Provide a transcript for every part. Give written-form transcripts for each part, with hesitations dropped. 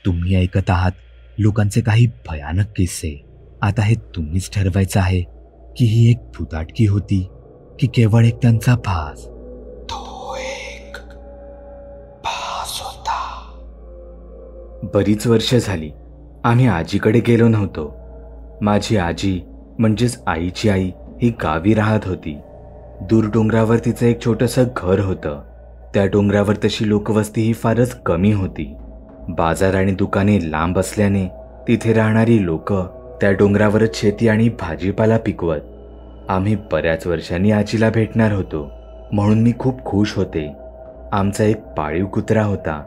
तुम्ही ऐकत आहात लोकांचे काही भयानक किस्से. आता हे तुम्हीच ठरवायचं आहे की ही एक भुताटकी होती की केवळ एक त्यांचा भास. तो एक भास होता. बरीच वर्ष झाली आम्ही आजीकडे गेलो नव्हतो. माझी आजी म्हणजेच आईची आई ही गावी राहत होती. दूर डोंगरावर तिचं एक छोटंसं घर होतं. त्या डोंगरावर तशी लोकवस्ती ही फारच कमी होती. बाजार आणि दुकाने लांब असल्याने तिथे राहणारी लोक त्या डोंगरावरच शेती आणि भाजीपाला पिकवत. आम्ही बऱ्याच वर्षांनी आजीला भेटणार होतो म्हणून मी खूप खुश होते. आमचा एक पाळीव कुत्रा होता.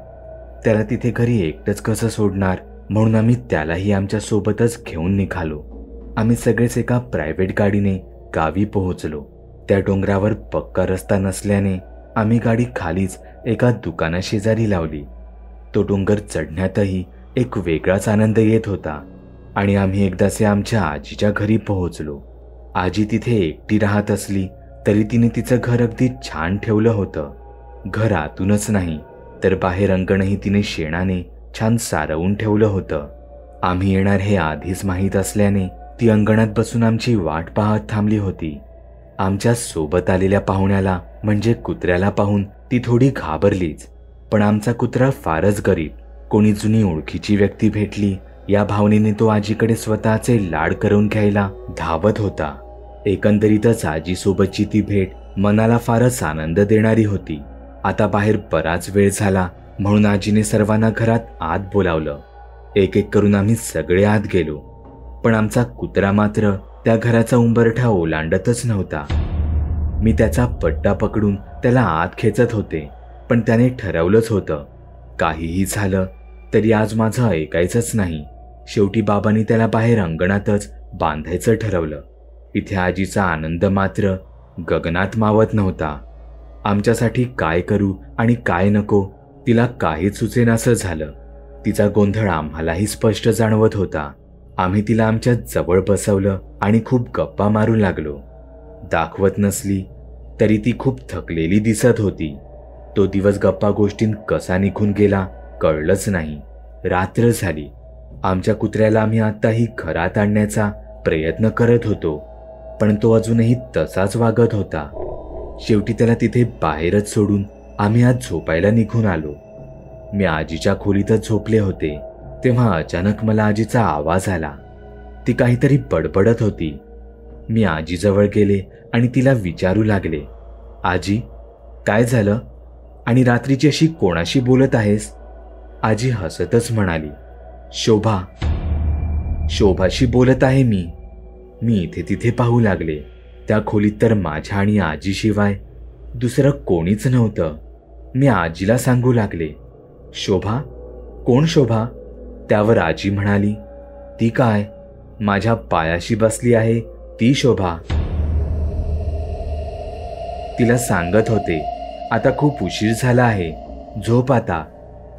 त्याला तिथे घरी एकटंच कसं सोडणार म्हणून आम्ही त्यालाही आमच्या सोबतच घेऊन निघालो. आम्ही सगळेच एका प्रायव्हेट गाडीने गावी पोहोचलो. त्या डोंगरावर पक्का रस्ता नसल्याने आम्ही गाडी खालीच एका दुकानाशेजारी लावली. तो डोंगर चढण्यातही एक वेगळाच आनंद येत होता आणि आम्ही एकदाचे आमच्या आजीच्या घरी पोहोचलो. आजी तिथे एकटी राहत असली तरी तिने तिचं घर अगदी छान ठेवलं होतं. घर आतूनच नाही तर बाहेर अंगणही तिने शेणाने छान सारवून ठेवलं होतं. आम्ही येणार हे आधीच माहीत असल्याने ती अंगणात बसून आमची वाट पाहत थांबली होती. आमच्या सोबत आलेल्या पाहुण्याला म्हणजे कुत्र्याला पाहून ती थोडी घाबरलीच. पण आमचा कुत्रा फारच गरीब. कोणी जुनी ओळखीची व्यक्ती भेटली या भावनेने तो आजीकडे स्वतःचे लाड करून घ्यायला धावत होता. एकंदरीतच आजीसोबतची ती भेट मनाला फारच आनंद देणारी होती. आता बाहेर बराच वेळ झाला म्हणून आजीने सर्वांना घरात आत बोलावलं. एक एक करून आम्ही सगळे आत गेलो. पण आमचा कुत्रा मात्र त्या घराचा उंबरठा ओलांडतच नव्हता. मी त्याचा पट्टा पकडून त्याला आत खेचत होते पण त्याने ठरवलंच होतं काहीही झालं तरी आज माझं ऐकायचंच नाही. शेवटी बाबांनी त्याला बाहेर अंगणातच बांधायचं ठरवलं. इथे आजीचा आनंद मात्र गगनात मावत नव्हता. आमच्यासाठी काय करू आणि काय नको तिला काहीच सुचेनासं झालं. तिचा गोंधळ आम्हालाही स्पष्ट जाणवत होता. आम्ही तिला आमच्या जवळ बसवलं आणि खूप गप्पा मारू लागलो. दाखवत नसली तरी ती खूप थकलेली दिसत होती. तो दिवस गप्पा गोष्टींत कसा निघून गेला कळलंच नाही. रात्र झाली. आमच्या कुत्र्याला आम्ही आत्ताही घरात आणण्याचा प्रयत्न करत होतो पण तो अजूनही तसाच वागत होता. शेवटी त्याला तिथे बाहेरच सोडून आम्ही आज झोपायला निघून आलो. मी आजीच्या खोलीतच झोपले होते तेव्हा अचानक मला आजीचा आवाज आला. ती काहीतरी बडबडत होती. मी आजीजवळ गेले आणि तिला विचारू लागले, आजी काय झालं आणि रात्रीची अशी कोणाशी बोलत आहेस? आजी हसतच म्हणाली, शोभाशी बोलत आहे मी. मी इथे तिथे पाहू लागले. त्या खोलीत तर माझ्या आणि आजीशिवाय दुसरं कोणीच नव्हतं. मी आजीला सांगू लागले, शोभा? कोण शोभा? त्यावर आजी म्हणाली, ती काय माझ्या पायाशी बसली आहे ती शोभा. तिला सांगत होते आता खूप उशीर झाला आहे, झोप आता,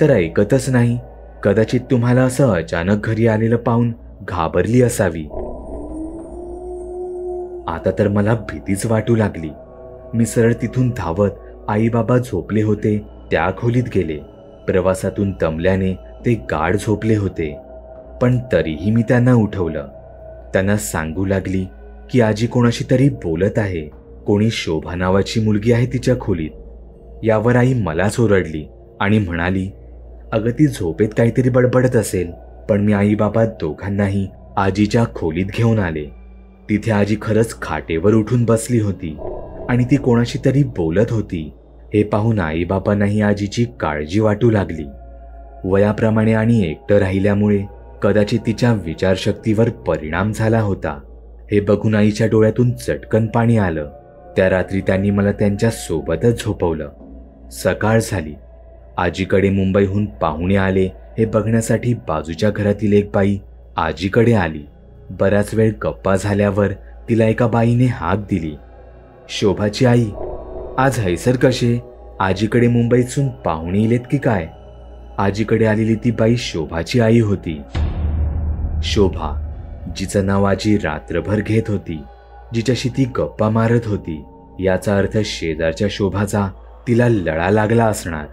तर ऐकतच नाही. कदाचित तुम्हाला असं अचानक घरी आलेलं पाहून घाबरली असावी. आता तर मला भीतीच वाटू लागली. मी सरळ तिथून धावत आई बाबा झोपले होते त्या खोलीत गेले. प्रवासातून दमल्याने ते गाढ झोपले होते पण तरीही मी त्यांना उठवलं. त्यांना सांगू लागली की आजी कोणाशी तरी बोलत आहे. कोणी शोभा नावाची मुलगी आहे तिच्या खोलीत. यावर आई मलाच ओरडली आणि म्हणाली, अगं ती झोपेत काहीतरी बडबडत असेल. पण मी आई बाबा दोघांनाही आजीच्या खोलीत घेऊन आले. तिथे आजी खरंच खाटेवर उठून बसली होती आणि ती कोणाशी तरी बोलत होती. हे पाहून आई बाबांनाही आजीची काळजी वाटू लागली. वयाप्रमाणे आणि एकटं राहिल्यामुळे कदाचित तिच्या विचारशक्तीवर परिणाम झाला होता. हे बघून आईच्या डोळ्यातून चटकन पाणी आलं. त्या रात्री त्यांनी मला त्यांच्या सोबतच झोपवलं. सकाळ झाली. आजीकडे मुंबईहून पाहुणे आले हे बघण्यासाठी बाजूच्या घरातील एक बाई आजीकडे आली. बराच वेळ गप्पा झाल्यावर तिला एका बाईने हाक दिली, शोभाची आई, आज हैसर कसे? आजीकडे मुंबईतून पाहुणे इलेत की काय? आजीकडे आलेली ती बाई शोभाची आई होती. शोभा, जिचं नाव आजी रात्रभर घेत होती, जिच्याशी ती गप्पा मारत होती. याचा अर्थ शेजारच्या शोभाचा तिला लळा लागला असणार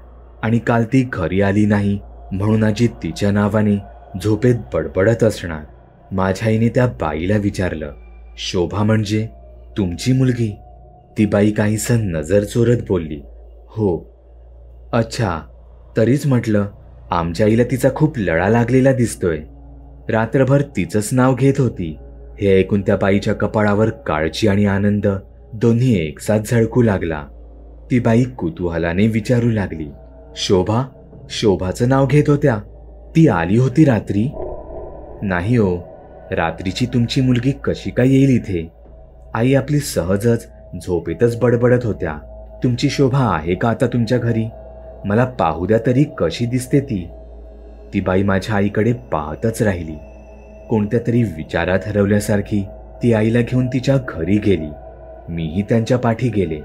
आणि काल ती घरी आली नाही म्हणून आजी तिच्या नावाने झोपेत बडबडत असणार. माझ्या आईने त्या बाईला विचारलं, शोभा म्हणजे तुमची मुलगी? ती बाई काहीसं नजर चोरत बोलली, हो. अच्छा, तरीच म्हटलं आमच्या आईला तिचा खूप लळा लागलेला दिसतोय. रात्रभर तिचंच नाव घेत होती. हे ऐकून त्या बाईच्या कपाळावर काळजी आणि आनंद दोन्ही एकसाथ झळकू लागला. ती बाई कुतूहलाने विचारू लागली, शोभाचं नाव घेत होत्या? ती आली होती रात्री? नाही हो, रात्रीची तुमची मुलगी कशी काय येईल इथे? आई आपली सहजच झोपेतच बडबडत होत्या. तुमची शोभा आहे का आता तुमच्या घरी? मला पाहू द्या तरी कशी दिसते ती. ती बाई माझ्या आईकडे पाहतच राहिली. कोणत्या तरी विचारात हरवल्यासारखी ती आईला घेऊन तिच्या घरी गेली. मीही त्यांच्या पाठी गेले.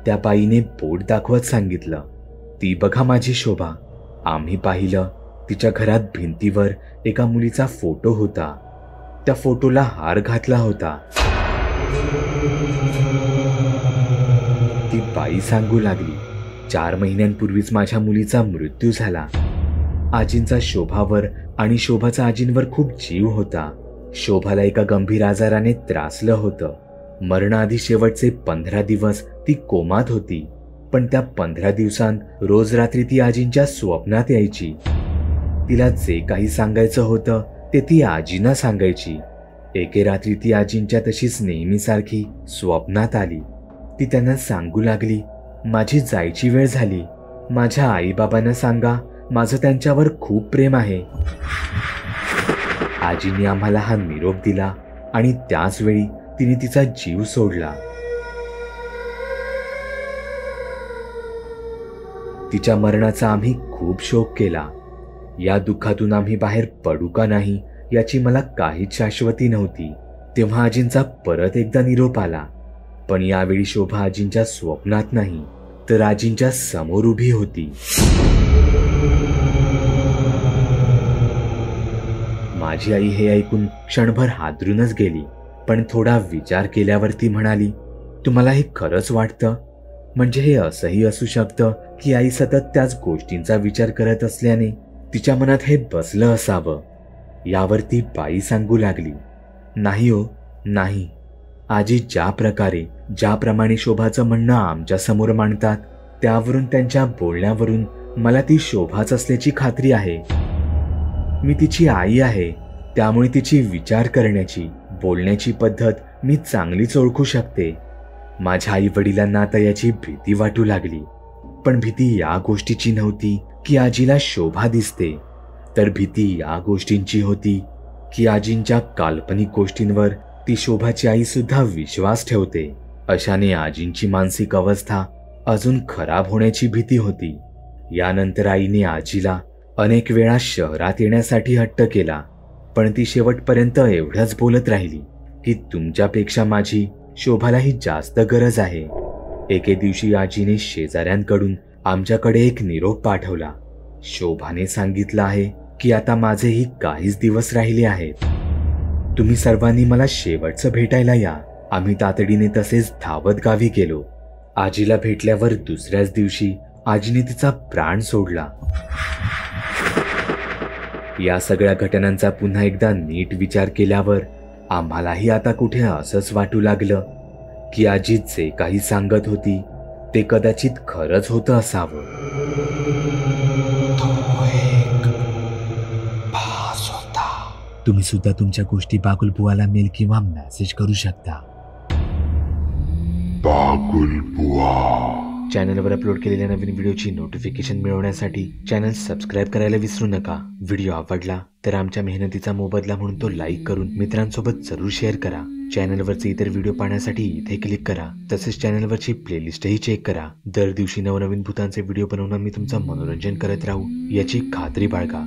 त्या बाईने बोट दाखवत सांगितलं, ती बघा माझी शोभा. आम्ही पाहिलं, तिच्या घरात भिंतीवर एका मुलीचा फोटो होता. त्या फोटोला हार घातला होता. ती बाई सांगू लागली, 4 महिन्यांपूर्वीच माझ्या मुलीचा मृत्यू झाला. आजींचा शोभावर आणि शोभाचा आजींवर खूप जीव होता. शोभाला एका गंभीर आजाराने त्रासलं होतं. मरणाआधी शेवटचे 15 दिवस ती कोमात होती. पण त्या 15 दिवसांत रोज रात्री ती आजींच्या स्वप्नात यायची. तिला जे काही सांगायचं होतं ते ती आजींना सांगायची. एके रात्री ती आजींच्या तशीच नेहमीसारखी स्वप्नात आली. ती त्यांना सांगू लागली, माझी जायची वेळ झाली. माझ्या आईबाबांना सांगा माझं त्यांच्यावर खूप प्रेम आहे. आजीने आम्हाला हा निरोप दिला आणि त्याच वेळी तिने तिचा जीव सोडला. तिच्या मरणाचा आम्ही खूप शोक केला. या दुःखातून आम्ही बाहेर पडू का नाही याची मला काहीच शाश्वती नव्हती. तेव्हा आजींचा परत एकदा निरोप आला. पण यावेळी शोभा आजींच्या स्वप्नात नाही तर आजींच्या समोर उभी होती. माझी आई हे ऐकून क्षणभर हादरूनच गेली. पण थोडा विचार केल्यावर ती म्हणाली, तुम्हाला हे खरंच वाटतं? म्हणजे हे असंही असू शकतं की आई सतत त्याच गोष्टींचा विचार करत असल्याने तिच्या मनात हे बसलं असावं. यावर ती बाई सांगू लागली, नाही हो, नाही. आजी ज्याप्रमाणे शोभाचं म्हणणं आमच्या समोर मांडतात त्यावरून, त्यांच्या बोलण्यावरून मला ती शोभाच असल्याची खात्री आहे. मी तिची आई आहे, त्यामुळे तिची विचार करण्याची, बोलण्याची पद्धत मी चांगलीच ओळखू शकते. माझ्या आई वडिलांना आता याची भीती वाटू लागली. पण भीती या गोष्टीची नव्हती की आजीला शोभा दिसते, तर भीती या गोष्टींची होती की आजींच्या काल्पनिक गोष्टींवर ती शोभाची आई सुद्धा विश्वास ठेवते. अशाने आजींची मानसिक अवस्था अजून खराब होण्याची भीती होती. यानंतर आईने आजीला अनेक वेळा शहरात येण्यासाठी हट्ट केला. पण ती शेवटपर्यंत एवढंच बोलत राहिली की तुमच्यापेक्षा माझी शोभालाही जास्त गरज आहे. एके दिवशी आजीने शेजाऱ्यांकडून आमच्याकडे एक निरोप पाठवला. शोभाने सांगितलं आहे की आता माझेही काहीच दिवस राहिले आहेत. तुम्ही सर्वांनी मला शेवटचं भेटायला या. आम्ही तातडीने तसेच धावत गावी गेलो. आजीला भेटल्यावर दुसऱ्याच दिवशी आजीने तिचा प्राण सोडला. या सगळ्या घटनांचा पुन्हा एकदा नीट विचार केल्यावर आम्हालाही आता कुठे असंच वाटू लागलं की आजी जे काही सांगत होती ते कदाचित खरंच होतं असावं. तुम्ही सुद्धा तुमच्या गोष्टी बागुलबुवाला मेल किंवा मेसेज करू शकता. चॅनलवर अपलोड केलेल्या नवीन व्हिडिओची नोटिफिकेशन मिळवण्यासाठी चॅनल सबस्क्राईब करायला विसरू नका. व्हिडिओ आवडला तर आमच्या मेहनतीचा मोबदला म्हणून तो लाईक करून मित्रांसोबत जरूर शेअर करा. चॅनलवरचे इतर व्हिडिओ पाहण्यासाठी इथे क्लिक करा. तसेच चॅनलवरची प्लेलिस्टही चेक करा. दर दिवशी नवनवीन भूतांचे व्हिडिओ बनवून मी तुमचं मनोरंजन करत राहू याची खात्री बाळगा.